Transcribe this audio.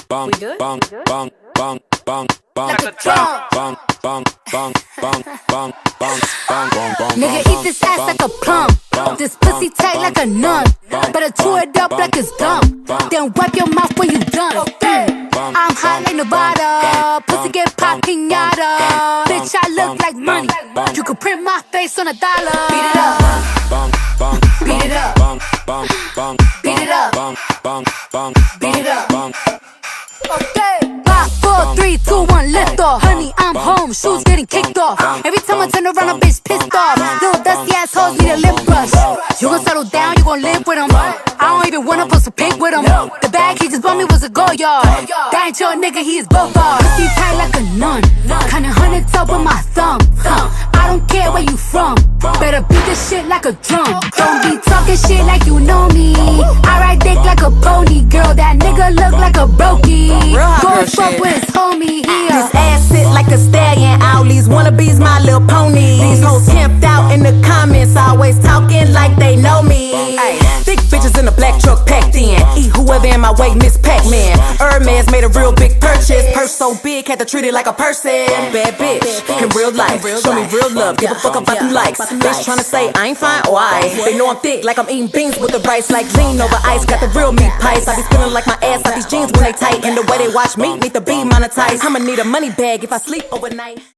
bang, good? bang, We good? bang, bang, bang, bang, Like a drum. bang, bang, bang, bang, bang, bang, bang, bang, bang. Nigga, eat this ass like a plum. This pussy tight like a nun. Better chew it up like it's gum. Then wipe your mouth when you done. I'm hot like Nevada. Pussy get pop pinata. Bitch, I look like money. You could print my face on a dollar. Beat it up. Bang, bang, Beat it up. bang, bang, bang, Beat it up. bang, bang, bang, Beat it up. bang. Okay. 5, 4, 3, 2, 1, lift off. Honey, I'm home. Shoes getting kicked off. Every time I turn around, a bitch pissed off. Little dusty assholes need a lip brush. You gon' settle down, you gon' live with him. I don't even wanna post a pic with him. The bag he just bought me was a go yard. That ain't your nigga, he is both bars. Pussy tight like a nun. Kinda hunted up with my thumb. I don't care where you from. Better beat this shit like a drum. Don't be talking shit like you know me. I ride dick like a pony, girl. That nigga look like a brokey. Go fuck with his homie here. This ass sit like a stallion. All these wannabes, my little pony. These hoes camped out in the comments, always talking like they know me. Ay, thick bitches in a black truck packed in. Eat whoever in my way, Miss Pac-Man. Hermes made a real big purchase. Purse so big, had to treat it like a person. Bad bitch in real life. Show me real love. Give a fuck about them likes. Bitch tryna say I ain't fine, why? They know I'm thick like I'm eating beans with the rice. Like lean over ice, got the real meat pies. I be feeling like my ass out these jeans when they tight. And the way they watch me need to be monetized. I'ma need a money bag if I sleep overnight.